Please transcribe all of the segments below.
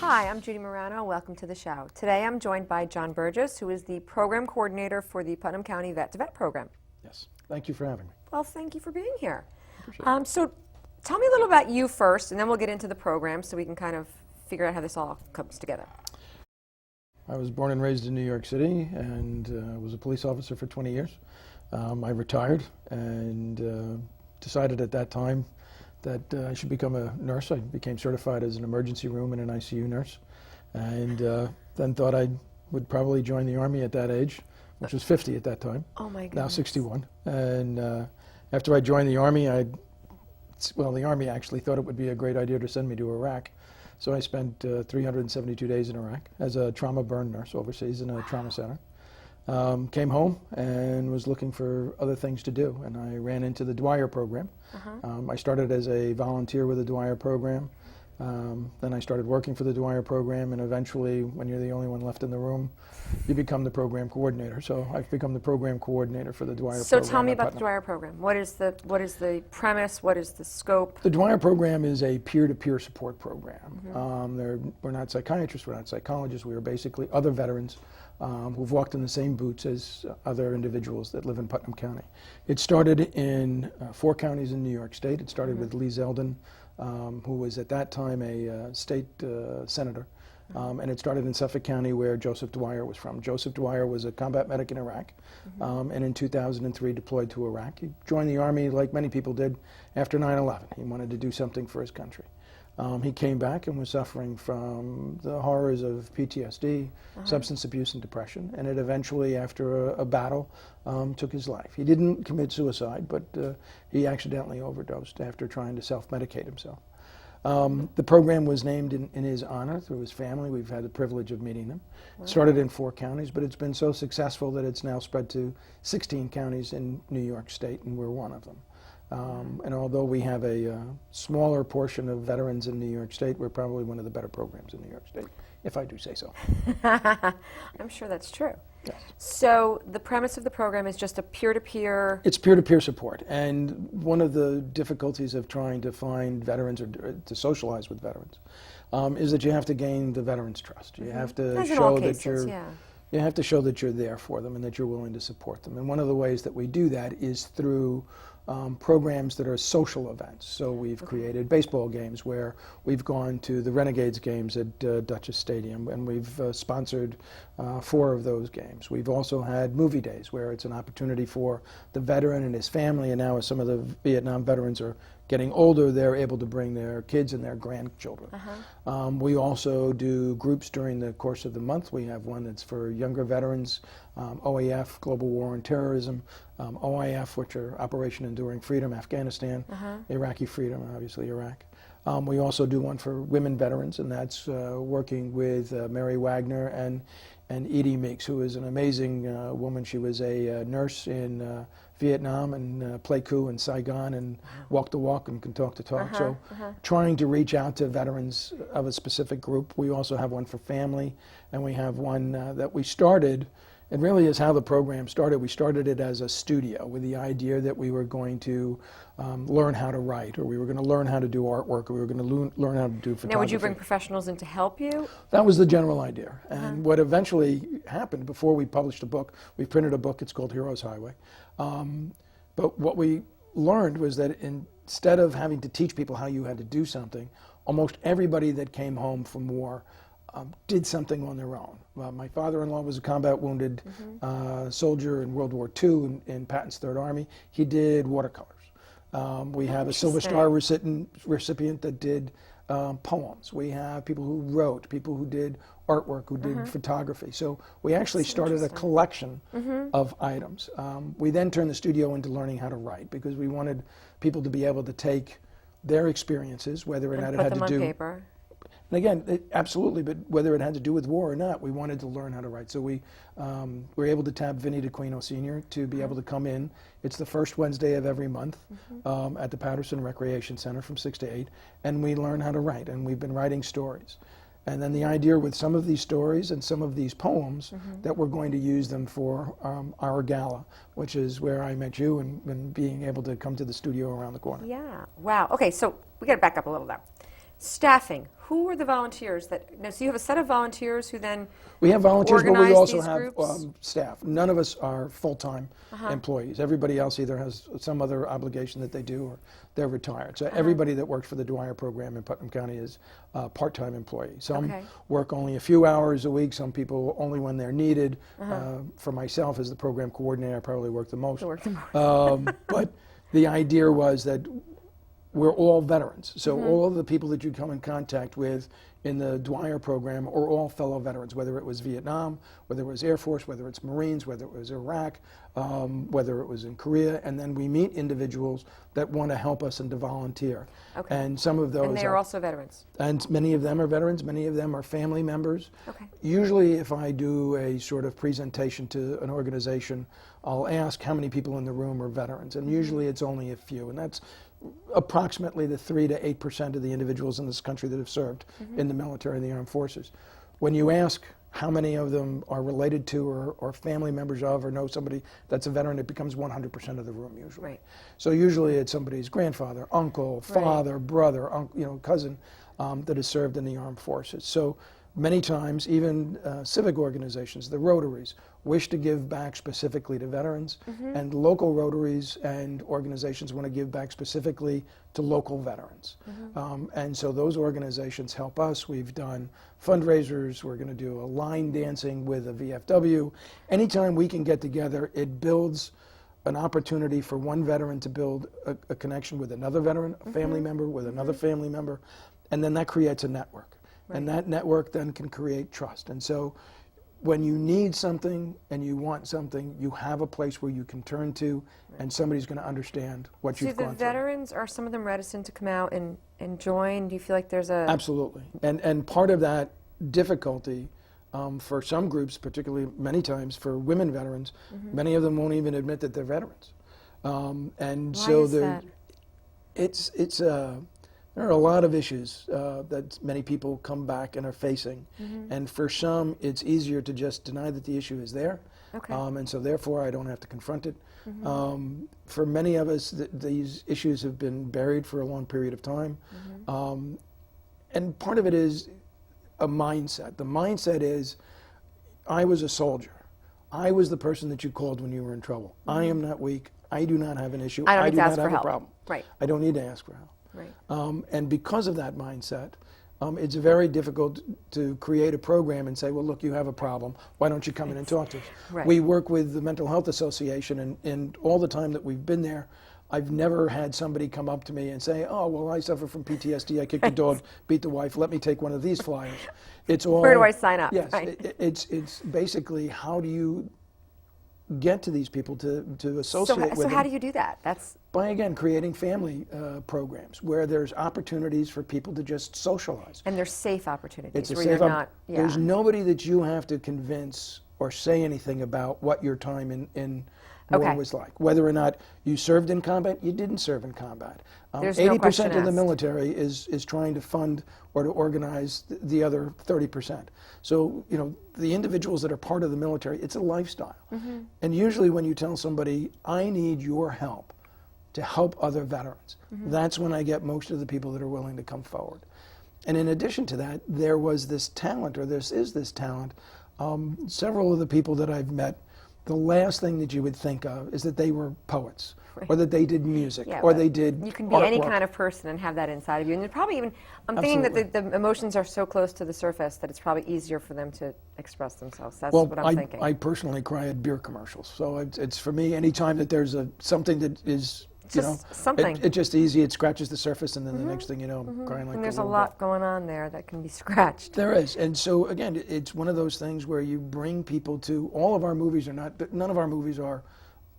Hi, I'm Judy Morano. Welcome to the show. Today I'm joined by John Bourges, who is the program coordinator for the Putnam County VET2VET program. Yes, thank you for having me. Well, thank you for being here. Appreciate it. So tell me a little about you first, and then we'll get into the program so we can kind of figure out how this all comes together. I was born and raised in New York City and was a police officer for 20 years. I retired and decided at that time that I should become a nurse. I became certified as an emergency room and an ICU nurse, and then thought I would probably join the Army at that age, which was 50 at that time. Oh my goodness. Now 61. And after I joined the Army, the Army actually thought it would be a great idea to send me to Iraq. So I spent 372 days in Iraq as a trauma burn nurse overseas in a trauma center. Came home and was looking for other things to do, and I ran into the Dwyer program. I started as a volunteer with the Dwyer program. Then I started working for the Dwyer program, and eventually, when you're the only one left in the room, you become the program coordinator. So I've become the program coordinator for the Dwyer program. So tell me about the Dwyer program. What is the premise? What is the scope? The Dwyer program is a peer-to-peer support program. We're not psychiatrists, we're not psychologists. We are basically other veterans who've walked in the same boots as other individuals that live in Putnam County. It started in 4 counties in New York State. It started with Lee Zeldin, who was at that time a state senator. And it started in Suffolk County, where Joseph Dwyer was from. Joseph Dwyer was a combat medic in Iraq, and in 2003 deployed to Iraq. He joined the Army, like many people did, after 9/11. He wanted to do something for his country. He came back and was suffering from the horrors of PTSD, substance abuse, and depression, and it eventually, after a battle, took his life. He didn't commit suicide, but he accidentally overdosed after trying to self-medicate himself. The program was named in his honor through his family. We've had the privilege of meeting them. Wow. It started in 4 counties, but it's been so successful that it's now spread to 16 counties in New York State, and we're one of them. And although we have a smaller portion of veterans in New York State, we're probably one of the better programs in New York State, if I do say so. I'm sure that's true. Yes. So the premise of the program is just a peer-to-peer... It's peer-to-peer support. And one of the difficulties of trying to find veterans or to socialize with veterans is that you have to gain the veterans' trust. You have to show that you have to show that you're there for them and that you're willing to support them. And one of the ways that we do that is through programs that are social events. So we've created baseball games where we've gone to the Renegades games at Dutchess Stadium, and we've sponsored 4 of those games. We've also had movie days where it's an opportunity for the veteran and his family, and now as some of the Vietnam veterans are getting older, they're able to bring their kids and their grandchildren. We also do groups during the course of the month. We have one that's for younger veterans, OAF, Global War on Terrorism, OIF, which are Operation Enduring Freedom, Afghanistan, Iraqi Freedom, obviously Iraq. We also do one for women veterans, and that's working with Mary Wagner and Edie Meeks, who is an amazing woman. She was a nurse in Vietnam and Pleiku and Saigon and walked the walk and can talk the talk. So trying to reach out to veterans of a specific group. We also have one for family, and we have one that we started. It really is how the program started. We started it as a studio with the idea that we were going to learn how to write, or we were going to learn how to do artwork, or we were going to learn how to do photography. Now, would you bring professionals in to help you? That was the general idea. And what eventually happened before we published a book, we printed a book, it's called Heroes Highway. But what we learned was that instead of having to teach people how you had to do something, almost everybody that came home from war did something on their own. My father-in-law was a combat wounded soldier in World War II in Patton's Third Army. He did watercolors. We have a Silver Star recipient that did poems. We have people who wrote, people who did artwork, who did photography. So we actually started a collection of items. We then turned the studio into learning how to write, because we wanted people to be able to take their experiences, whether it had to do... paper. And again, absolutely, but whether it had to do with war or not, we wanted to learn how to write. So we were able to tap Vinnie DeQuino Sr. to be able to come in. It's the first Wednesday of every month at the Patterson Recreation Center from 6 to 8, and we learn how to write, and we've been writing stories. And then the idea with some of these stories and some of these poems that we're going to use them for our gala, which is where I met you and being able to come to the studio around the corner. Yeah. Wow. Okay, so we got to back up a little now. Staffing. Who are the volunteers so you have a set of volunteers who then we have volunteers, but we also have groups? Staff. None of us are full-time employees. Everybody else either has some other obligation that they do or they're retired. So everybody that works for the Dwyer program in Putnam County is a part-time employee. Some work only a few hours a week. Some people only when they're needed. For myself as the program coordinator, I probably work the most. But the idea was that we're all veterans. So all of the people that you come in contact with in the Dwyer program are all fellow veterans, whether it was Vietnam, whether it was Air Force, whether it's Marines, whether it was Iraq, whether it was in Korea. And then we meet individuals that want to help us and to volunteer. And some of those And they are also veterans. And many of them are veterans. Many of them are family members. Usually if I do a sort of presentation to an organization, I'll ask how many people in the room are veterans. And usually it's only a few. And that's approximately the 3 to 8% of the individuals in this country that have served in the military and the armed forces. When you ask how many of them are related to or family members of or know somebody that's a veteran, it becomes 100% of the room usually. So usually it's somebody's grandfather, uncle, father, brother, cousin that has served in the armed forces. So many times, even civic organizations, the Rotaries, wish to give back specifically to veterans, and local Rotaries and organizations want to give back specifically to local veterans. And so those organizations help us. We've done fundraisers. We're going to do a line dancing with a VFW. Anytime we can get together, it builds an opportunity for one veteran to build a connection with another veteran, a family member with another family member, and then that creates a network. And that network then can create trust. And so when you need something and you want something, you have a place where you can turn to, and somebody's going to understand what you've gone through. So the veterans, are some of them reticent to come out and join? Do you feel like there's a... Absolutely. And part of that difficulty for some groups, particularly many times for women veterans, many of them won't even admit that they're veterans. And Why so is that? there are a lot of issues that many people come back and are facing. And for some, it's easier to just deny that the issue is there. And so therefore, I don't have to confront it. For many of us, these issues have been buried for a long period of time. And part of it is a mindset. The mindset is, I was a soldier. I was the person that you called when you were in trouble. I am not weak. I do not have an issue. I do not have help. a problem. Right. I don't need to ask for help. And because of that mindset, it's very difficult to create a program and say, well, look, you have a problem. Why don't you come in and talk to us? We work with the Mental Health Association, and all the time that we've been there, I've never had somebody come up to me and say, oh, well, I suffer from PTSD. I kicked the dog, beat the wife. Let me take one of these flyers. It's all... Where do I sign up? Yes. It's basically, how do you get to these people to associate with them? So how do you do that? That's by, again, creating family programs where there's opportunities for people to just socialize. And there's safe opportunities. It's a where safe you're not, There's nobody that you have to convince or say anything about what your time in war was like. Whether or not you served in combat, you didn't serve in combat. 80% of the military is trying to fund or to organize the other 30%. So, the individuals that are part of the military, it's a lifestyle. And usually when you tell somebody, I need your help to help other veterans, that's when I get most of the people that are willing to come forward. And in addition to that, there was this talent, or this is this talent. Several of the people that I've met, the last thing that you would think of is that they were poets, or that they did music, or they did You can be any kind of person and have that inside of you. And it probably even, I'm thinking that the emotions are so close to the surface that it's probably easier for them to express themselves. That's what I'm thinking. I personally cry at beer commercials. So it's for me, anytime that there's something that is, something. It's just easy. It scratches the surface, and then the next thing you know, I'm crying like and there's a a lot going on there that can be scratched. There is. And so, again, it's one of those things where you bring people to, all of our movies are not, none of our movies are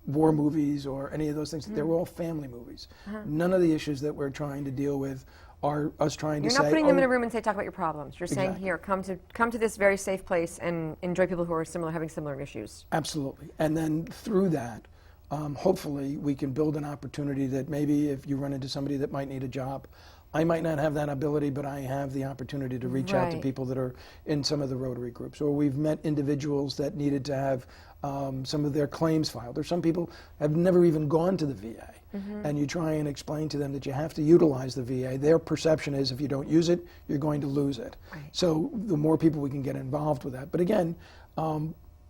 war movies or any of those things. They're all family movies. None of the issues that we're trying to deal with are us trying to say... You're not putting them in a room and say, talk about your problems. You're saying, here, come to this very safe place and enjoy people who are having similar issues. Absolutely. And then through that, hopefully we can build an opportunity that maybe if you run into somebody that might need a job, I might not have that ability, but I have the opportunity to reach out to people that are in some of the Rotary groups. Or we've met individuals that needed to have some of their claims filed. Or some people have never even gone to the VA. And you try and explain to them that you have to utilize the VA. Their perception is if you don't use it, you're going to lose it. So the more people we can get involved with that. But again,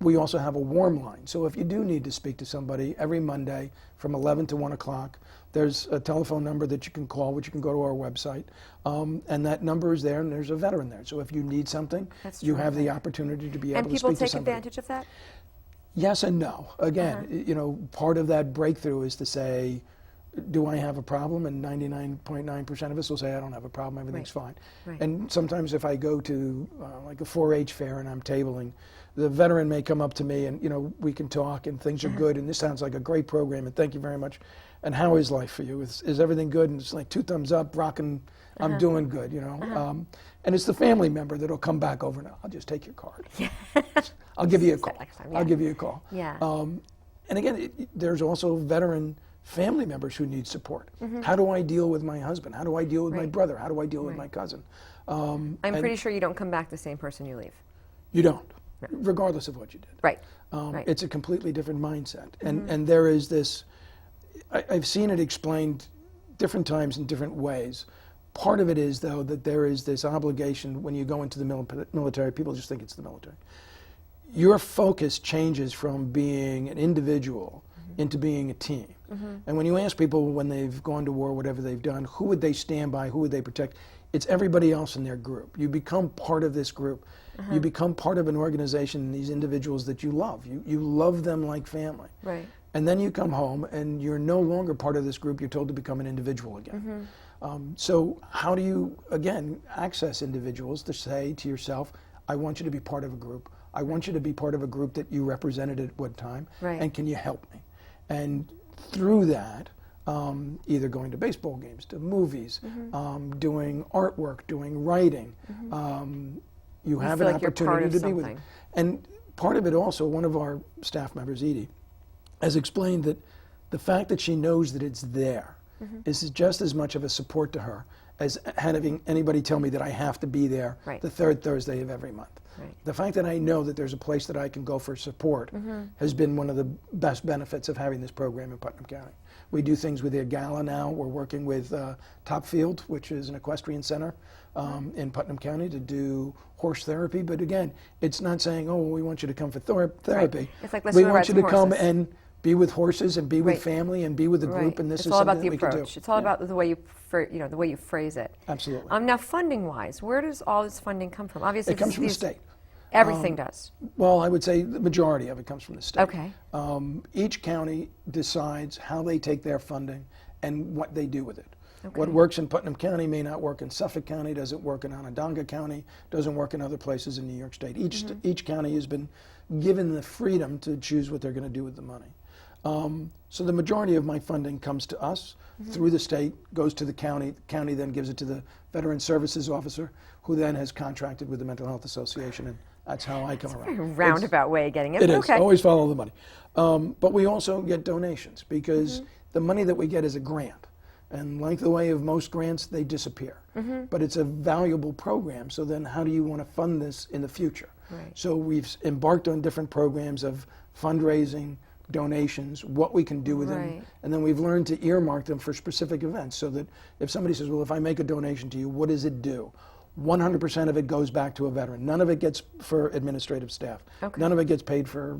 we also have a warm line. So if you do need to speak to somebody, every Monday from 11 to 1 o'clock, there's a telephone number that you can call, which you can go to our website. And that number is there, and there's a veteran there. So if you need something, you have the opportunity to be able to speak to somebody. And people take advantage of that? Yes and no. Again, you know, part of that breakthrough is to say, do I have a problem? And 99.9% of us will say, I don't have a problem, everything's fine. And sometimes if I go to like a 4-H fair and I'm tabling, the veteran may come up to me and, you know, we can talk and things are good and this sounds like a great program and thank you very much. And how is life for you? Is everything good? And it's like 2 thumbs up, rocking, I'm doing good, you know. And it's the family member that'll come back over now. I'll just take your card. I'll give you a call. I'll give you a call. And again, there's also veteran family members who need support. How do I deal with my husband? How do I deal with my brother? How do I deal with my cousin? I'm pretty sure you don't come back the same person you leave. You don't, regardless of what you did. It's a completely different mindset. And there is this, I've seen it explained different times in different ways. Part of it is, though, that there is this obligation when you go into the military, people just think it's the military. Your focus changes from being an individual into being a team. And when you ask people when they've gone to war, whatever they've done, who would they stand by, who would they protect? It's everybody else in their group. You become part of this group. You become part of an organization, these individuals that you love. You love them like family. And then you come home and you're no longer part of this group. You're told to become an individual again. So how do you, again, access individuals to say to yourself, I want you to be part of a group. I want you to be part of a group that you represented at one time. And can you help me? And through that, either going to baseball games, to movies, doing artwork, doing writing, you have an opportunity to be with them. And part of it also, one of our staff members, Edie, has explained that the fact that she knows that it's there is just as much of a support to her as having anybody tell me that I have to be there the 3rd Thursday of every month. The fact that I know that there's a place that I can go for support has been one of the best benefits of having this program in Putnam County. We do things with their gala now. We're working with Topfield, which is an equestrian center in Putnam County, to do horse therapy. But again, it's not saying, oh, we want you to come for therapy. It's like, we want you to come and be with horses and be with family and be with the group, and this is something that we can do. It's all about the way you, the way you phrase it. Absolutely. Now, funding-wise, where does all this funding come from? Obviously, it comes from the state. Everything does. Well, I would say the majority of it comes from the state. Okay. Each county decides how they take their funding and what they do with it. What works in Putnam County may not work in Suffolk County, doesn't work in Onondaga County, doesn't work in other places in New York State. Each county has been given the freedom to choose what they're going to do with the money. So the majority of my funding comes to us through the state, goes to the county. The county then gives it to the Veteran Services Officer, who then has contracted with the Mental Health Association, and that's how I come around. It's a very roundabout way of getting it. It is. Always follow the money. But we also get donations because the money that we get is a grant. And like the way of most grants, they disappear. But it's a valuable program, so then how do you want to fund this in the future? So we've embarked on different programs of fundraising, donations, what we can do with them, and then we've learned to earmark them for specific events, so that if somebody says, well, if I make a donation to you, what does it do? 100% of it goes back to a veteran. None of it gets for administrative staff. None of it gets paid for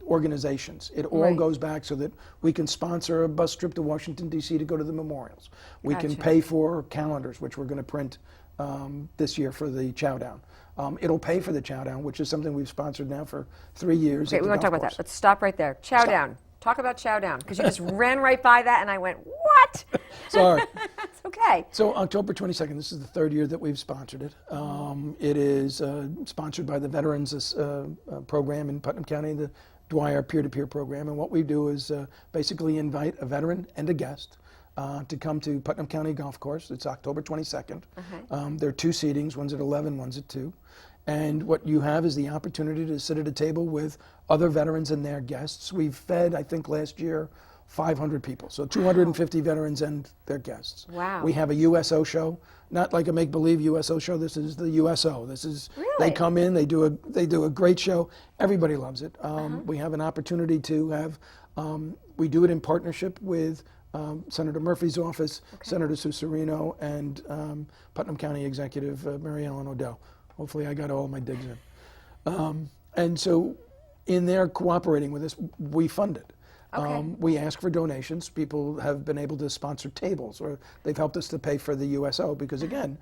organizations. It all goes back so that we can sponsor a bus trip to Washington, D.C. to go to the memorials. We can pay for calendars, which we're going to print this year for the Chow Down. It'll pay for the Chow Down, which is something we've sponsored now for 3 years. Okay, we want to talk about that. Let's stop right there. Chow Down. Talk about Chow Down, because you just ran right by that, and I went, what? Sorry. It's okay. So October 22nd, this is the 3rd year that we've sponsored it. It is sponsored by the Veterans program in Putnam County, the Dwyer peer-to-peer program. And what we do is basically invite a veteran and a guest to come to Putnam County Golf Course. It's October 22nd. There are 2 seatings. One's at 11, one's at 2. And what you have is the opportunity to sit at a table with other veterans and their guests. We've fed, I think last year, 500 people. So 250 veterans and their guests. Wow. We have a USO show, not like a make-believe USO show. This is the USO. This is, really? They come in, they do a great show. Everybody loves it. We have an opportunity to have, we do it in partnership with Senator Murphy's office, Senator Susurino, and Putnam County Executive Mary Ellen O'Dell. Hopefully I got all my digs in. And so in their cooperating with us, we fund it. We ask for donations. People have been able to sponsor tables, or they've helped us to pay for the USO, because again,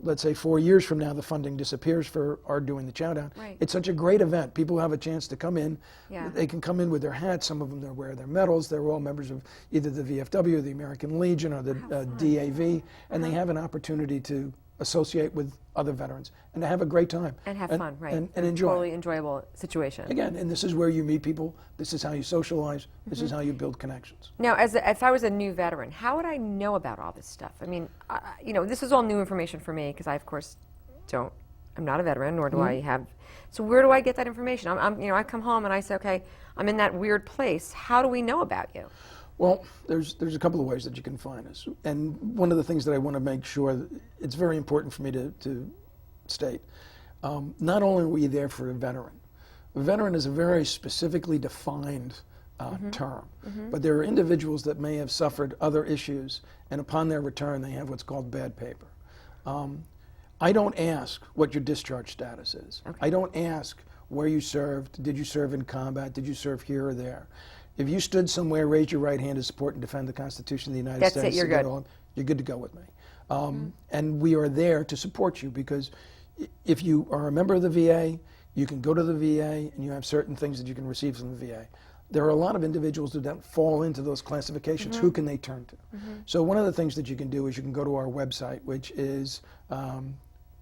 let's say 4 years from now the funding disappears for our doing the Chowdown. Right. It's such a great event. People have a chance to come in. Yeah. They can come in with their hats. Some of them they wear their medals. They're all members of either the VFW, the American Legion, or the DAV, and they have an opportunity to associate with other veterans and to have a great time. And have fun, right. And enjoy. Totally enjoyable situation. Again, and this is where you meet people. This is how you socialize. This is how you build connections. Now, if I was a new veteran, how would I know about all this stuff? I mean, you know, this is all new information for me, because I, of course, I'm not a veteran, nor do I have. So where do I get that information? You know, I come home and I say, okay, I'm in that weird place. How do we know about you? Well, there's a couple of ways that you can find us. And one of the things that I want to make sure, it's very important for me to state, not only are we there for a veteran is a very specifically defined term, but there are individuals that may have suffered other issues, and upon their return they have what's called bad paper. I don't ask what your discharge status is. I don't ask where you served, did you serve in combat, did you serve here or there. If you stood somewhere, raised your right hand to support and defend the Constitution of the United States, that's it, you're good. You're good to go with me. And we are there to support you, because if you are a member of the VA, you can go to the VA and you have certain things that you can receive from the VA. There are a lot of individuals who don't fall into those classifications. Who can they turn to? So one of the things that you can do is you can go to our website, which is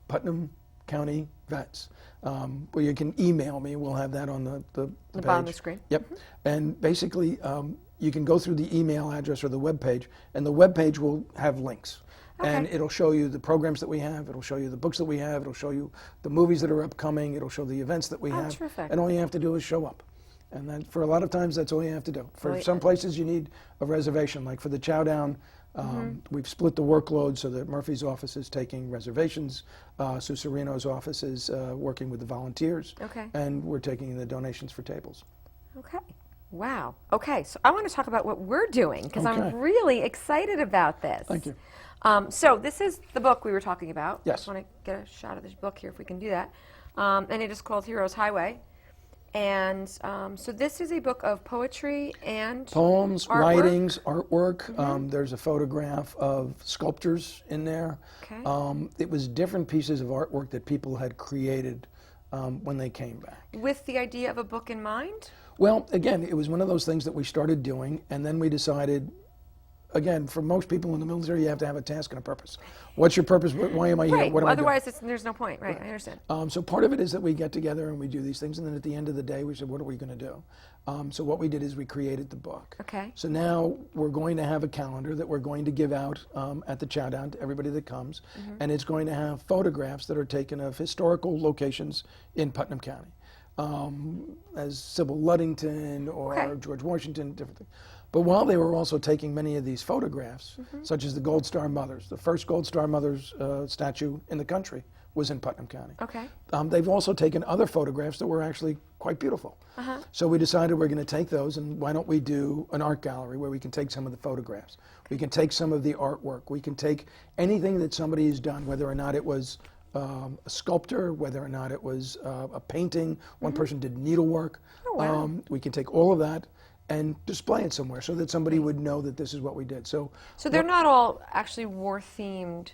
Putnam County Vets, where you can email me. We'll have that on the page. Bottom of the screen. Yep. And basically, you can go through the email address or the web page, and the web page will have links. And it'll show you the programs that we have, it'll show you the books that we have, it'll show you the movies that are upcoming, it'll show the events that we have. Terrific. And all you have to do is show up. And then for a lot of times, that's all you have to do. For some places, you need a reservation. Like for the Chowdown, we've split the workload so that Murphy's office is taking reservations, Susurino's office is working with the volunteers, and we're taking the donations for tables. Okay. Wow. Okay, so I want to talk about what we're doing, because I'm really excited about this. Thank you. So this is the book we were talking about. Yes. I just want to get a shot of this book here if we can do that. And it is called Heroes Highway. And so this is a book of poetry and poems, artwork. writings, artwork. There's a photograph of sculptures in there. It was different pieces of artwork that people had created when they came back. With the idea of a book in mind? Well, again, it was one of those things that we started doing, and then we decided, again, for most people in the military, you have to have a task and a purpose. What's your purpose? Why am I here? What am I doing? Otherwise, there's no point. Right, I understand. So part of it is that we get together and we do these things, and then at the end of the day, we said, what are we going to do? So what we did is we created the book. So now we're going to have a calendar that we're going to give out at the Chowdown to everybody that comes, and it's going to have photographs that are taken of historical locations in Putnam County, as Sybil Ludington or George Washington, different things. But while they were also taking many of these photographs, such as the Gold Star Mothers, the first Gold Star Mothers statue in the country was in Putnam County. They've also taken other photographs that were actually quite beautiful. So we decided we're going to take those, and why don't we do an art gallery where we can take some of the photographs. We can take some of the artwork. We can take anything that somebody has done, whether or not it was a sculptor, whether or not it was a painting. One person did needlework. We can take all of that and display it somewhere so that somebody would know that this is what we did. So they're not all actually war-themed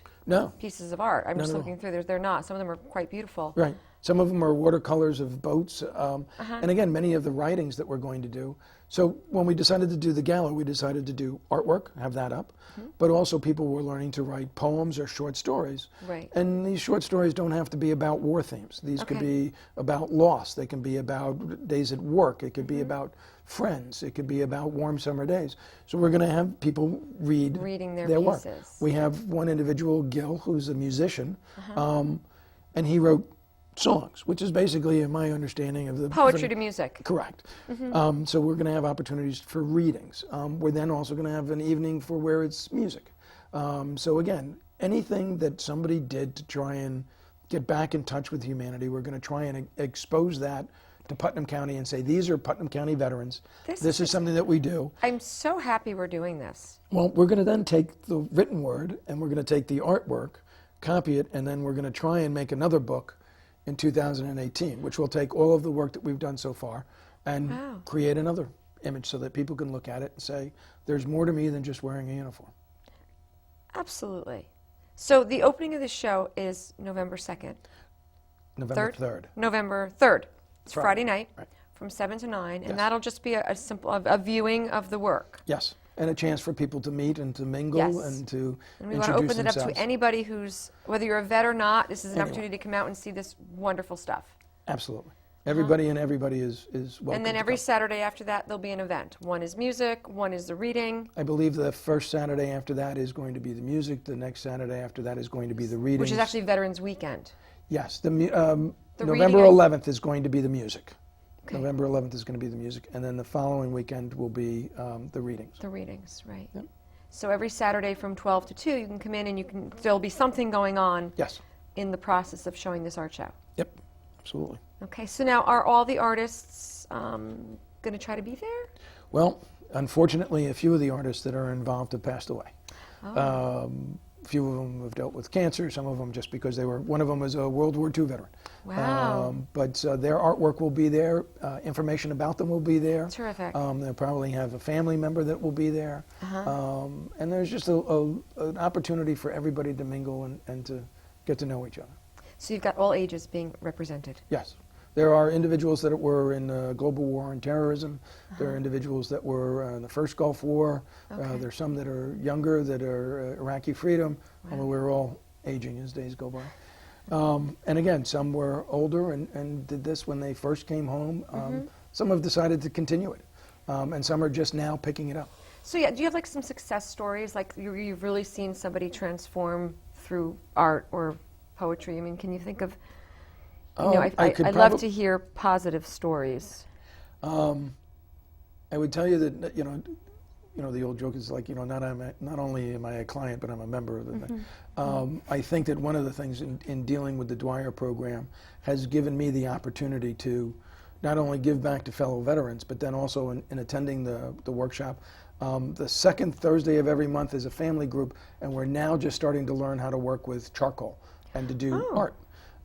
pieces of art. I'm just looking through. They're not. Some of them are quite beautiful. Right. Some of them are watercolors of boats. And again, many of the writings that we're going to do. So when we decided to do the gala, we decided to do artwork, have that up, but also people were learning to write poems or short stories. And these short stories don't have to be about war themes. These could be about loss. They can be about days at work. It could be about friends. It could be about warm summer days. So we're going to have people reading their work. We have one individual, Gil, who's a musician, and he wrote songs, which is basically, in my understanding of the poetry to music. Correct. So we're going to have opportunities for readings. We're then also going to have an evening for where it's music. So again, anything that somebody did to try and get back in touch with humanity, we're going to try and expose that to Putnam County and say, these are Putnam County veterans. This is something that we do. I'm so happy we're doing this. Well, we're going to then take the written word and we're going to take the artwork, copy it, and then we're going to try and make another book in 2018, which will take all of the work that we've done so far and create another image so that people can look at it and say, there's more to me than just wearing a uniform. Absolutely. So the opening of the show is November 2nd. November 3rd. November 3rd. It's Friday night right. from 7 to 9, and Yes. that'll just be a simple a viewing of the work. Yes, and a chance for people to meet and to mingle Yes. and to And we introduce want to open it up themselves. to anybody who's, whether you're a vet or not, this is an Anyone. opportunity to come out and see this wonderful stuff. Absolutely. Everybody and everybody is welcome. And then to every come. Saturday after that, there'll be an event. One is music, one is the reading. I believe the first Saturday after that is going to be the music. The next Saturday after that is going to be the readings. Which is actually Veterans Weekend. Yes, the The November reading 11th is going to be the music. Okay. November 11th is going to be the music, and then the following weekend will be the readings. The readings, right. Yep. So every Saturday from 12 to 2, you can come in and there'll be something going on Yes. in the process of showing this art show. Yep. Absolutely. Okay, so now are all the artists going to try to be there? Well, unfortunately, a few of the artists that are involved have passed away. Oh. A few of them have dealt with cancer, some of them just because one of them was a World War II veteran. Wow. But their artwork will be there, information about them will be there. Terrific. They'll probably have a family member that will be there. And there's just an opportunity for everybody to mingle and to get to know each other. So you've got all ages being represented. Yes. There are individuals that were in the global war on terrorism. There are individuals that were in the first Gulf War. Okay. There's some that are younger that are Iraqi freedom, although we're all aging as days go by. And again, some were older and did this when they first came home. Some have decided to continue it, and some are just now picking it up. So yeah, do you have like some success stories, like you've really seen somebody transform through art or poetry? I mean, can you think of, I'd love to hear positive stories. I would tell you that, the old joke is like, not only am I a client, but I'm a member of the thing. I think that one of the things in dealing with the Dwyer program has given me the opportunity to not only give back to fellow veterans, but then also in attending the workshop. The second Thursday of every month is a family group, and we're now just starting to learn how to work with charcoal and to do art.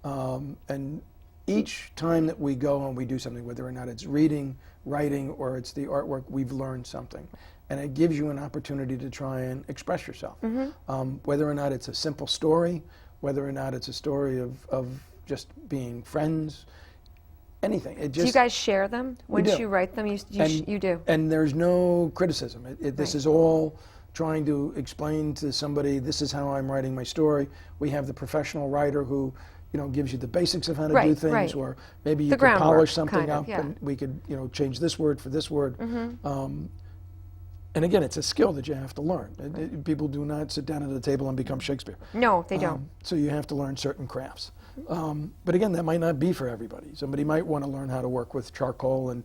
And each time that we go and we do something, whether or not it's reading, writing, or it's the artwork, we've learned something. And it gives you an opportunity to try and express yourself. Whether or not it's a simple story, whether or not it's a story of just being friends, anything. Do you guys share them? Once you write them, you do? And there's no criticism. This is all trying to explain to somebody, this is how I'm writing my story. We have the professional writer who gives you the basics of how to do things, or maybe you could polish something up and we could change this word for this word. And again, it's a skill that you have to learn. People do not sit down at a table and become Shakespeare. No, they don't. So you have to learn certain crafts. But again, that might not be for everybody. Somebody might want to learn how to work with charcoal, and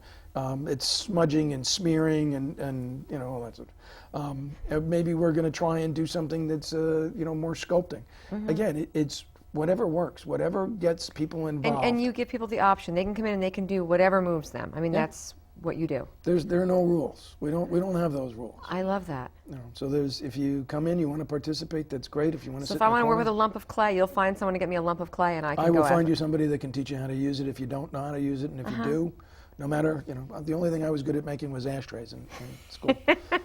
it's smudging and smearing and all that sort of. Maybe we're going to try and do something that's more sculpting. Again, it's whatever works, whatever gets people involved. And you give people the option. They can come in and they can do whatever moves them. I mean, that's what you do. There are no rules. We don't have those rules. I love that. So if you come in, you want to participate, that's great. If you want to So sit if I in the want to work corner, with a lump of clay, you'll find someone to get me a lump of clay, and I can I go will after find it. you somebody that can teach you how to use it if you don't know how to use it, and if you do, no matter, the only thing I was good at making was ashtrays in school.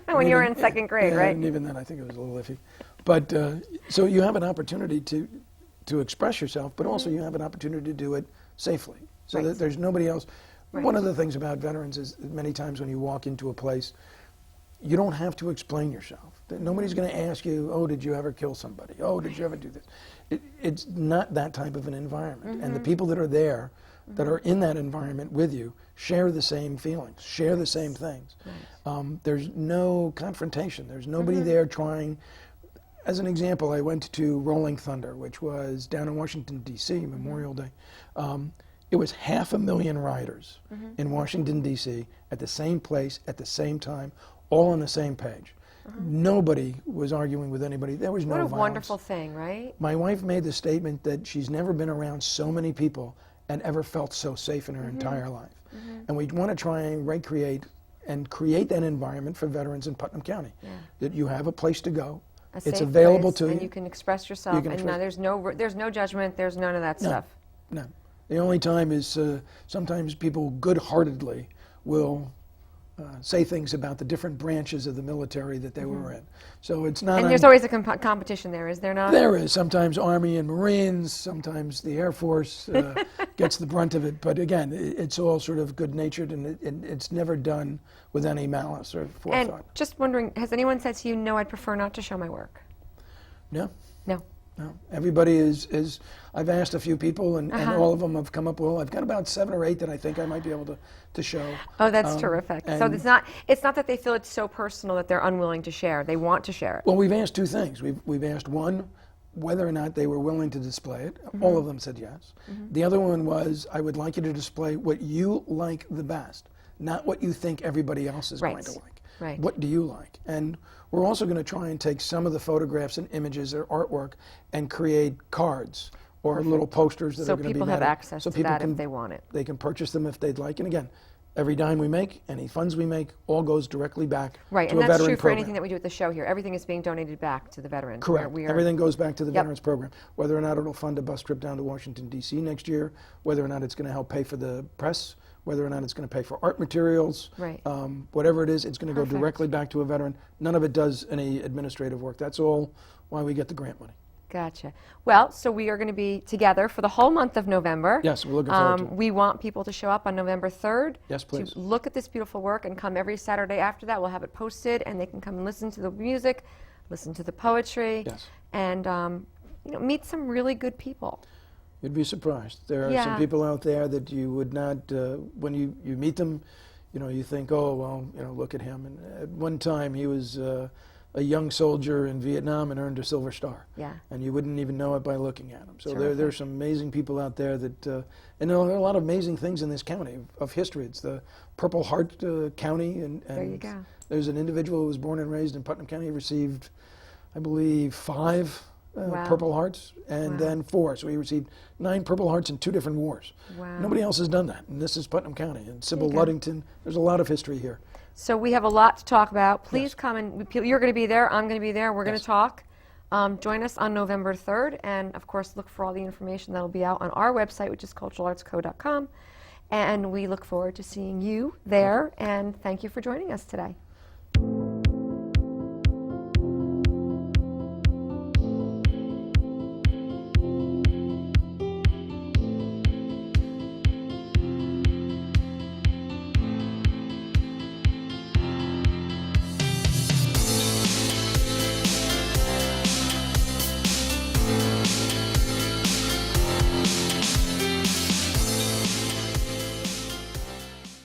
When you were in second grade, right? And even then, I think it was a little iffy. But so you have an opportunity to express yourself, but also you have an opportunity to do it safely, so that there's nobody else. One of the things about veterans is that many times when you walk into a place, you don't have to explain yourself. Nobody's going to ask you, oh, did you ever kill somebody? Oh, did you ever do this? It's not that type of an environment. And the people that are there, that are in that environment with you, share the same feelings, share the same things. There's no confrontation. There's nobody there trying. as an example, I went to Rolling Thunder, which was down in Washington, D.C., Memorial Day. It was 500,000 riders in Washington, D.C., at the same place, at the same time, all on the same page. Nobody was arguing with anybody. There was no violence. What a wonderful thing, right? My wife made the statement that she's never been around so many people and ever felt so safe in her entire life. And we want to try and recreate and create that environment for veterans in Putnam County. That you have a place to go. It's available to you. And you can express yourself. And there's no judgment. There's none of that stuff. No. The only time is sometimes people good-heartedly will say things about the different branches of the military that they were in. So it's not. And there's always a competition there, is there not? There is. Sometimes Army and Marines, sometimes the Air Force gets the brunt of it. But again, it's all sort of good-natured, and it's never done with any malice or forethought. And just wondering, has anyone said to you, no, I'd prefer not to show my work? No. No. No. Everybody is I've asked a few people, and all of them have come up, well, I've got about 7 or 8 that I think I might be able to show. Oh, that's terrific. So it's not that they feel it's so personal that they're unwilling to share. They want to share it. Well, we've asked 2 things. We've asked, one, whether or not they were willing to display it. All of them said yes. The other one was, I would like you to display what you like the best, not what you think everybody else is going to like. Right. What do you like? And we're also going to try and take some of the photographs and images or artwork and create cards or little posters that are going to be So people have access to that if they want it. They can purchase them if they'd like. And again, every dime we make, any funds we make, all goes directly back to a veteran program. Right, and that's true for anything that we do at the show here. Everything is being donated back to the veterans. Correct. Everything goes back to the veterans program. Whether or not it'll fund a bus trip down to Washington, D.C. next year, whether or not it's going to help pay for the press, whether or not it's going to pay for art materials, whatever it is, it's going to go directly back to a veteran. None of it does any administrative work. That's all why we get the grant money. Gotcha. Well, so we are going to be together for the whole month of November. Yes, we're looking forward to it. We want people to show up on November 3rd. Yes, please. To look at this beautiful work and come every Saturday after that. We'll have it posted, and they can come and listen to the music, listen to the poetry, and meet some really good people. You'd be surprised. There are some people out there that you would not, when you meet them, you think, oh, well, look at him. And at one time he was a young soldier in Vietnam and earned a Silver Star. Yeah. And you wouldn't even know it by looking at him. So there's some amazing people out there that, and there are a lot of amazing things in this county of history. It's the Purple Heart County. And there you go. There's an individual who was born and raised in Putnam County. He received, I believe, 5 Purple Hearts, and then 4. So he received 9 Purple Hearts in 2 different wars. Wow. Nobody else has done that, and this is Putnam County. And Sybil Luddington, there's a lot of history here. So we have a lot to talk about. Please come, and you're going to be there, I'm going to be there, we're going to talk. Join us on November 3rd, and of course look for all the information that will be out on our website, which is culturalartsco.com. And we look forward to seeing you there, and thank you for joining us today.